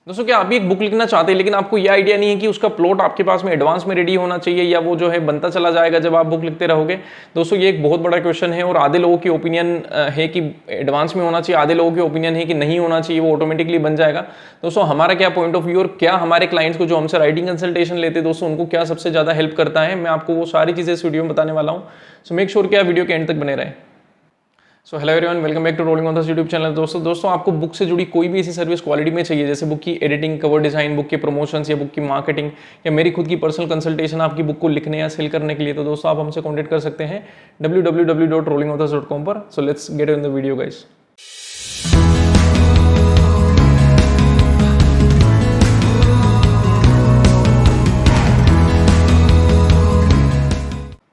दोस्तों क्या आप भी एक बुक लिखना चाहते हैं लेकिन आपको ये आइडिया नहीं है कि उसका प्लॉट आपके पास में एडवांस में रेडी होना चाहिए या वो जो है बनता चला जाएगा जब आप बुक लिखते रहोगे। दोस्तों ये एक बहुत बड़ा क्वेश्चन है और आधे लोगों की ओपिनियन है कि एडवांस में होना चाहिए, आधे लोगों की ओपिनियन है कि नहीं होना चाहिए, वो ऑटोमेटिकली बन जाएगा। दोस्तों हमारा क्या पॉइंट ऑफ व्यू और क्या हमारे क्लाइंट्स को जो हमसे राइटिंग कंसल्टेशन लेते हैं दोस्तों उनको क्या सबसे ज़्यादा हेल्प करता है, मैं आपको वो सारी चीज़ें इस वीडियो में बताने वाला हूँ। सो मेक श्योर कि आप वीडियो के एंड तक बने रहें। So hello everyone, welcome back to rolling on the YouTube channel. दोस्तों आपको बुक से जुड़ी कोई भी ऐसी सर्विस क्वालिटी में चाहिए जैसे बुक की एडिटिंग, कवर डिजाइन, बुक के प्रमोशंस या बुक की मार्केटिंग या मेरी खुद की पर्सनल कंसल्टेशन आपकी बुक को लिखने या सेल करने के लिए, तो दोस्तों आप हमसे कॉन्टैक्ट कर सकते हैं www.rollingauthors.com पर। So let's get in the video guys.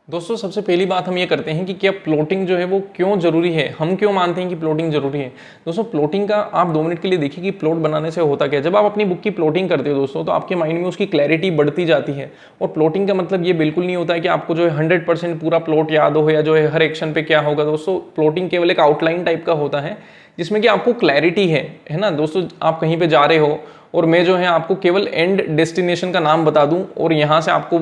दोस्तों सबसे पहली बात हम ये करते हैं कि क्या प्लॉटिंग जो है वो क्यों जरूरी है, हम क्यों मानते हैं कि प्लॉटिंग जरूरी है। दोस्तों प्लॉटिंग का आप 2 मिनट के लिए देखिए कि प्लॉट बनाने से होता क्या है। जब आप अपनी बुक की प्लॉटिंग करते हो दोस्तों तो आपके माइंड में उसकी क्लैरिटी बढ़ती जाती है। और प्लॉटिंग का मतलब ये बिल्कुल नहीं होता है कि आपको जो है 100% पूरा प्लॉट याद हो या जो है हर एक्शन पे क्या होगा। दोस्तों प्लॉटिंग केवल एक आउटलाइन टाइप का होता है जिसमें कि आपको क्लैरिटी है ना। दोस्तों आप कहीं पे जा रहे हो और मैं जो है आपको केवल एंड डेस्टिनेशन का नाम बता दूं और यहाँ से आपको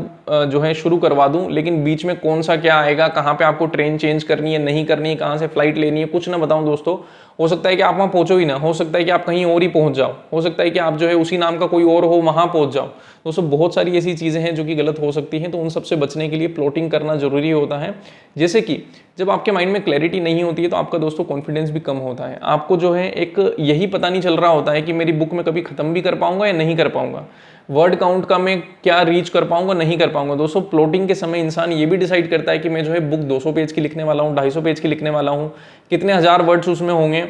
जो है शुरू करवा दूं, लेकिन बीच में कौन सा क्या आएगा, कहाँ पे आपको ट्रेन चेंज करनी है नहीं करनी है, कहाँ से फ्लाइट लेनी है, कुछ ना बताऊं दोस्तों। हो सकता है कि आप वहाँ पहुँचो ही ना, हो सकता है कि आप कहीं और ही पहुँच जाओ, हो सकता है कि आप जो है उसी नाम का कोई और हो वहाँ पहुँच जाओ। दोस्तों बहुत सारी ऐसी चीज़ें हैं जो कि गलत हो सकती हैं, तो उन सबसे बचने के लिए प्लॉटिंग करना जरूरी होता है। जैसे कि जब आपके माइंड में क्लैरिटी नहीं होती है तो आपका दोस्तों कॉन्फिडेंस भी कम होता है। आपको जो है एक यही पता नहीं चल रहा होता है कि मेरी बुक में कभी खत्म भी कर पाऊंगा या नहीं कर पाऊंगा, वर्ड काउंट का मैं क्या रीच कर पाऊंगा नहीं कर पाऊंगा। दोस्तों प्लॉटिंग के समय इंसान ये भी डिसाइड करता है कि मैं जो है बुक 200 पेज की लिखने वाला हूँ, 250 पेज की लिखने वाला हूँ, कितने हज़ार वर्ड्स उसमें होंगे।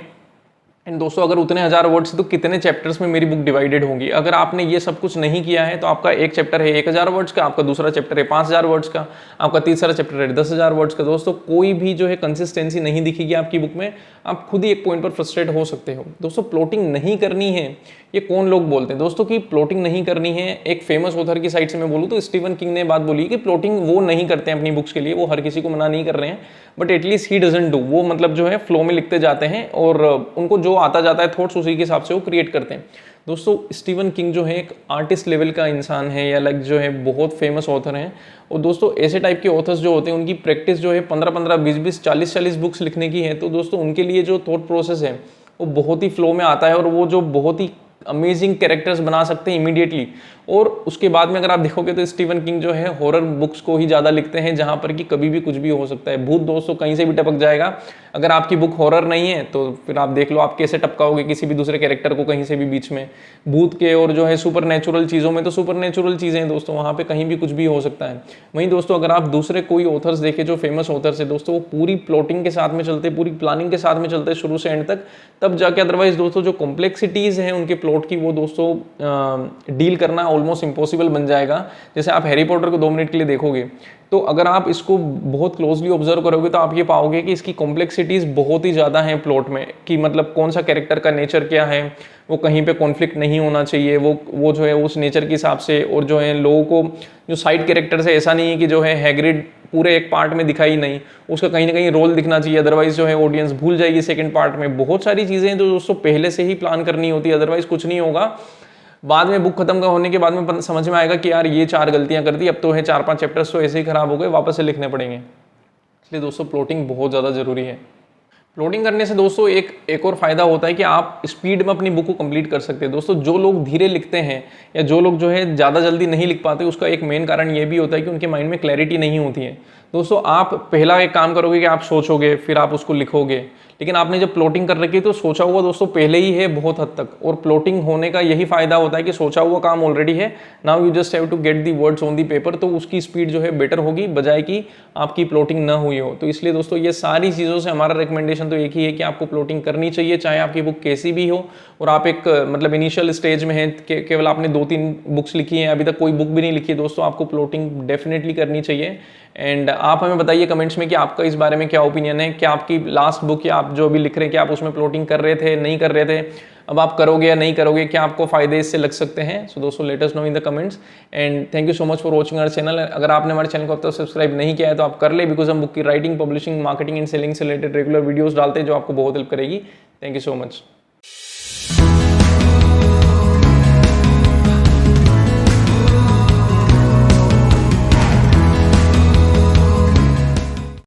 एंड दोस्तों अगर उतने हज़ार वर्ड्स तो कितने चैप्टर्स में मेरी बुक डिवाइडेड होंगी। अगर आपने ये सब कुछ नहीं किया है तो आपका एक चैप्टर है 1000 वर्ड्स का, आपका दूसरा चैप्टर है 5000 वर्ड्स का, आपका तीसरा चैप्टर है 10,000 वर्ड्स का। दोस्तों कोई भी जो है कंसिस्टेंसी नहीं दिखेगी आपकी बुक में, आप खुद ही एक पॉइंट पर फ्रस्ट्रेट हो सकते हो। दोस्तों प्लॉटिंग नहीं करनी है ये कौन लोग बोलते हैं दोस्तों कि प्लॉटिंग नहीं करनी है। एक फेमस ऑथर की साइड से मैं बोलूँ तो स्टीवन किंग ने बात बोली कि प्लॉटिंग वो नहीं करते हैं अपनी बुक्स के लिए, वो हर किसी को मना नहीं कर रहे हैं, but at least he doesn't do. वो मतलब जो है फ्लो में लिखते जाते हैं और उनको जो आता जाता है थॉट्स उसी के हिसाब से वो क्रिएट करते हैं। दोस्तों स्टीवन किंग जो है एक आर्टिस्ट लेवल का इंसान है या लाइक जो है बहुत फेमस ऑथर हैं। और दोस्तों ऐसे टाइप के ऑथर्स जो होते हैं उनकी प्रैक्टिस जो है 15-15, 20-20, 40-40 बुक्स लिखने की है। तो दोस्तों उनके लिए जो थॉट प्रोसेस है वो बहुत ही फ्लो में आता है और वो जो बहुत ही अमेजिंग कैरेक्टर्स बना सकते हैं इमीडिएटली। और उसके बाद में अगर आप देखोगे तो स्टीवन किंग जो है हॉरर बुक्स को ही ज़्यादा लिखते हैं जहाँ पर कि कभी भी कुछ भी हो सकता है। भूत दोस्तों कहीं से भी टपक जाएगा। अगर आपकी बुक हॉरर नहीं है तो फिर आप देख लो आप कैसे टपकाओगे किसी भी दूसरे कैरेक्टर को कहीं से भी बीच में। भूत के और जो है सुपर नेचुरल चीज़ों में तो सुपर नेचुरल चीज़ें दोस्तों वहाँ पर कहीं भी कुछ भी हो सकता है। वहीं दोस्तों अगर आप दूसरे कोई ऑथर्स देखें जो फेमस ऑथर्स है दोस्तों, वो पूरी प्लॉटिंग के साथ में चलते, पूरी प्लानिंग के साथ में चलते शुरू से एंड तक, तब जाके अदरवाइज दोस्तों जो कॉम्प्लेक्सिटीज़ हैं उनके प्लॉट की वो दोस्तों डील करना ऑलमोस्ट इम्पॉसिबल बन जाएगा। जैसे आप हैरी पॉटर को 2 मिनट के लिए देखोगे तो अगर आप इसको बहुत क्लोजली ऑब्जर्व करोगे तो आप ये पाओगे कि इसकी कॉम्प्लेक्सिटीज़ बहुत ही ज़्यादा हैं प्लॉट में, कि मतलब कौन सा कैरेक्टर का नेचर क्या है, वो कहीं पे कॉन्फ्लिक्ट नहीं होना चाहिए, वो जो है उस नेचर के हिसाब से। और जो है लोगों को जो साइड कैरेक्टर्स है, ऐसा नहीं है कि जो है हैग्रिड पूरे एक पार्ट में दिखाई नहीं, उसका कहीं ना कहीं रोल दिखना चाहिए, अदरवाइज जो है ऑडियंस भूल जाएगी सेकंड पार्ट में। बहुत सारी चीज़ें हैं जो दोस्तों पहले से ही प्लान करनी होती है, अदरवाइज कुछ नहीं होगा। बाद में बुक खत्म होने के बाद में समझ में आएगा कि यार ये 4 गलतियां कर दी, अब तो है 4-5 चैप्टर्स तो ऐसे ही खराब हो गए, वापस से लिखने पड़ेंगे। इसलिए दोस्तों प्लॉटिंग बहुत ज़्यादा जरूरी है। प्लॉटिंग करने से दोस्तों एक और फायदा होता है कि आप स्पीड में अपनी बुक को कंप्लीट कर सकते हैं। दोस्तों जो लोग धीरे लिखते हैं या जो लोग जो है ज़्यादा जल्दी नहीं लिख पाते, उसका एक मेन कारण ये भी होता है कि उनके माइंड में क्लैरिटी नहीं होती है। दोस्तों आप पहला एक काम करोगे कि आप सोचोगे फिर आप उसको लिखोगे, लेकिन आपने जब प्लॉटिंग कर रखी है तो सोचा हुआ दोस्तों पहले ही है बहुत हद तक। और प्लॉटिंग होने का यही फायदा होता है कि सोचा हुआ काम ऑलरेडी है, now you just have to get the words on the paper, तो उसकी स्पीड जो है बेटर होगी बजाय कि आपकी प्लॉटिंग ना हुई हो। तो इसलिए दोस्तों ये सारी चीज़ों से हमारा रिकमेंडेशन तो एक ही है कि आपको प्लॉटिंग करनी चाहिए, चाहे आपकी बुक कैसी भी हो और आप एक मतलब इनिशियल स्टेज में है, केवल आपने 2-3 बुक्स लिखी हैं, अभी तक कोई बुक भी नहीं लिखी है, दोस्तों आपको प्लॉटिंग डेफिनेटली करनी चाहिए। एंड आप हमें बताइए कमेंट्स में कि आपका इस बारे में क्या ओपिनियन है। क्या आपकी लास्ट बुक या आप जो अभी लिख रहे हैं कि आप उसमें प्लॉटिंग कर रहे थे, नहीं कर रहे थे, अब आप करोगे या नहीं करोगे, क्या आपको फायदे इससे लग सकते हैं। सो दोस्तों let us know in the comments and thank you so much for watching our channel. अगर आपने हमारे चैनल को अब तक सब्सक्राइब नहीं किया है तो आप कर ले, बिकॉज हम बुक की writing, publishing, marketing and selling से रिलेटेड रेगुलर वीडियोस डालते हैं जो आपको बहुत हेल्प करेगी। Thank you so much.